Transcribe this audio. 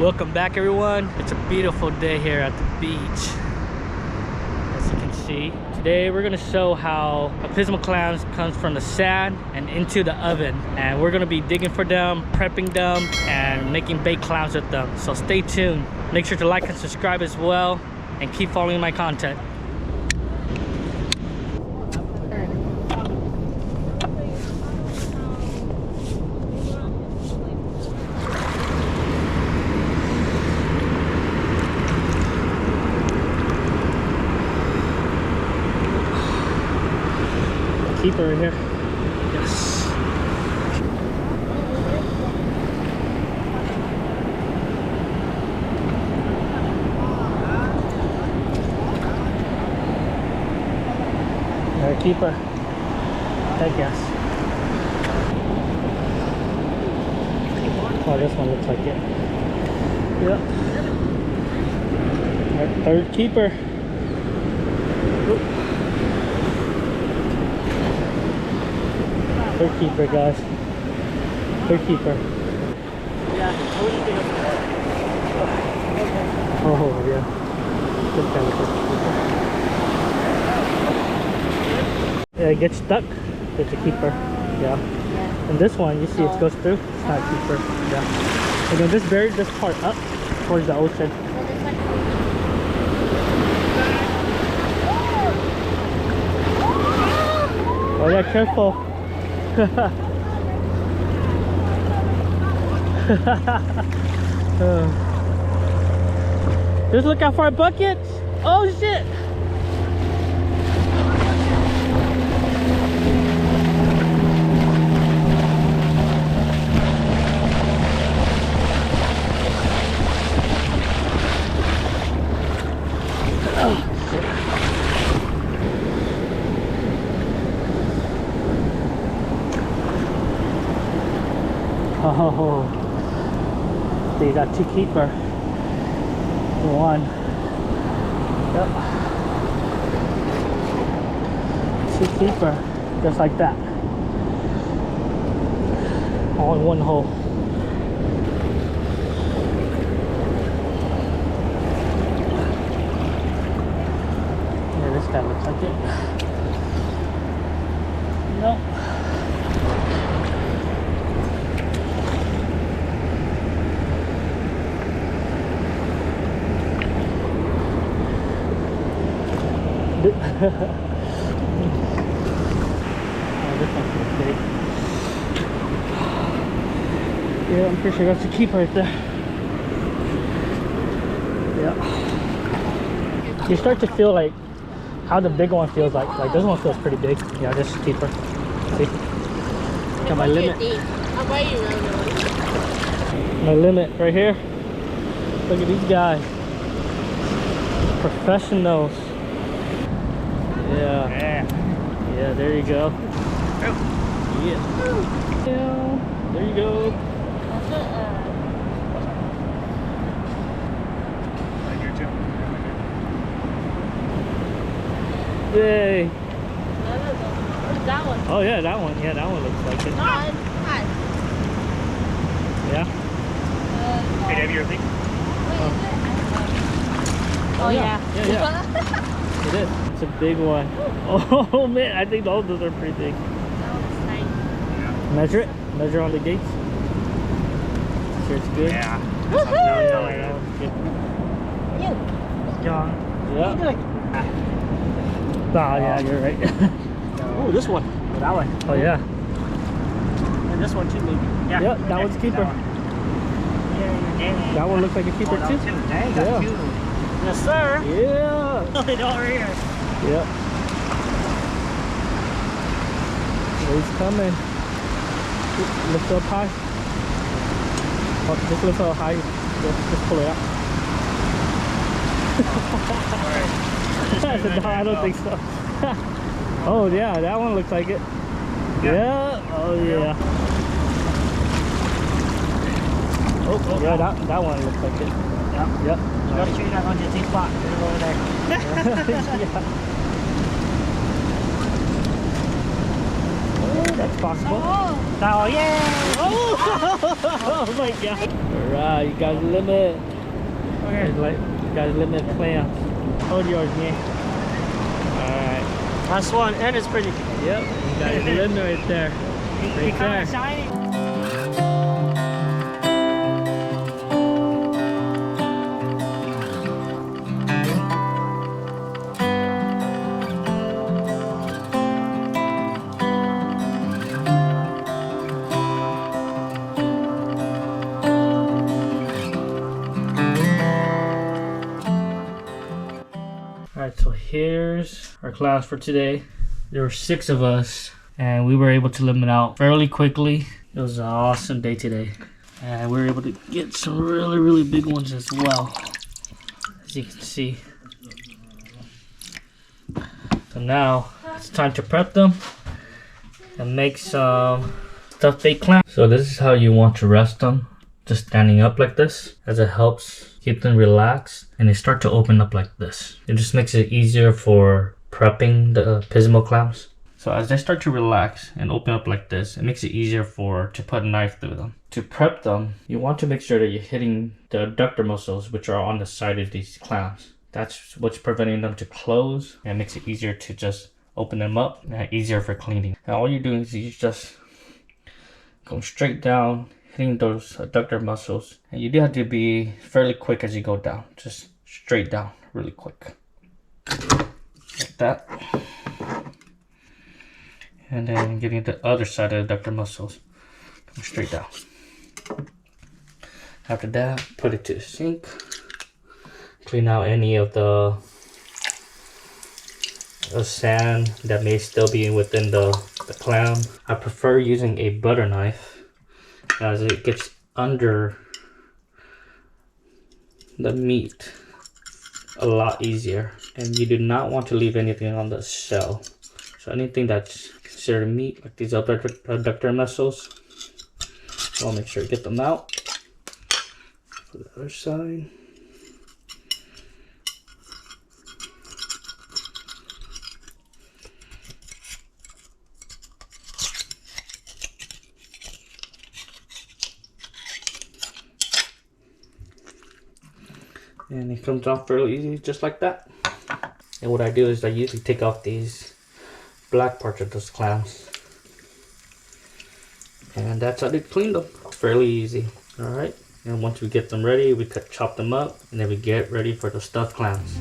Welcome back, everyone. It's a beautiful day here at the beach, as you can see. Today we're gonna show how a Pismo clams comes from the sand and into the oven, and we're gonna be digging for them, prepping them, and making baked clams with them. So stay tuned. Make sure to like and subscribe as well, and keep following my content. Keeper right here. Yes. Our keeper. Heck yes. Oh, this one looks like it. Yep. Our third keeper. Oop. Third keeper, guys. Third keeper. Yeah. Oh, yeah. Good kind of keeper. Yeah, it gets stuck. It's a keeper. Yeah. And this one, you see it goes through. It's not a keeper. Yeah. And then this buried this part up towards the ocean. Oh yeah, careful. Just look out for our buckets. Oh shit. Oh, so you got two keeper. One. Yep. Two keeper, just like that. All in one hole. Yeah, this guy looks like it. Nope. Oh, this one's big. Yeah, I'm pretty sure that's a keeper right there. Yeah. You start to feel like how the big one feels like. Like this one feels pretty big. Yeah, this is a keeper. See? Got my limit. My limit right here. Look at these guys. Professionals. Yeah. Yeah, there you go. Yeah. Yeah. There you go. Yay. That one. Oh yeah, that one. Yeah, that one looks like it. Yeah. Hey, have your thing? Oh yeah. Yeah, yeah. It is. It's a big one. Oh man, I think all of those are pretty big. That looks nice. Yeah. Measure it. Measure on the gates. Sure it's good. Yeah. No, that one's good. John. Yeah. Oh yeah, you're right. Oh, this one. Oh, that one. Oh yeah. And this one too, maybe. Yeah. Yep, that one's a keeper. That one looks like a keeper too. Dang, got two. Yes, sir. Yeah. Look at over here. Yep. He's coming. Lift up high. Oh, just lift up high. Just pull it out. No, I don't think so. Oh yeah, that one looks like it. Yeah. Oh yeah. Oh yeah, that one looks like it. Yep. Yep. You gotta shoot that on your deep spot. Get it over there. Yeah. Oh, that's possible. Oh, Oh, yeah! Oh! Oh my god. Alright, you guys limit. Okay. You guys limit clams. Hold yours, man. Alright. Last one, and it's pretty. Yep, you guys limit right there. Right there. Shiny. Alright, so here's our class for today. There were 6 of us, and we were able to limit out fairly quickly. It was an awesome day today. And we were able to get some really big ones as well, as you can see. So now, it's time to prep them and make some stuffed baked clam. So this is how you want to rest them. Just standing up like this, as it helps keep them relaxed, and they start to open up like this. It just makes it easier for prepping the Pismo clams. So as they start to relax and open up like this, it makes it easier to put a knife through them. To prep them, you want to make sure that you're hitting the adductor muscles, which are on the side of these clams. That's what's preventing them to close, and it makes it easier to just open them up and easier for cleaning. And all you're doing is you just go straight down, hitting those adductor muscles, and you do have to be fairly quick as you go down, just straight down really quick like that, and then getting the other side of the adductor muscles, come straight down. After that, put it to the sink, clean out any of the sand that may still be within the clam. I prefer using a butter knife as it gets under the meat a lot easier, and you do not want to leave anything on the shell. So anything that's considered meat, like these adductor muscles, I'll make sure to get them out. For the other side. And it comes off fairly easy, just like that. And what I do is I usually take off these black parts of those clams. And that's how they clean them. It's fairly easy. Alright. And once we get them ready, we chop them up, and then we get ready for the stuffed clams.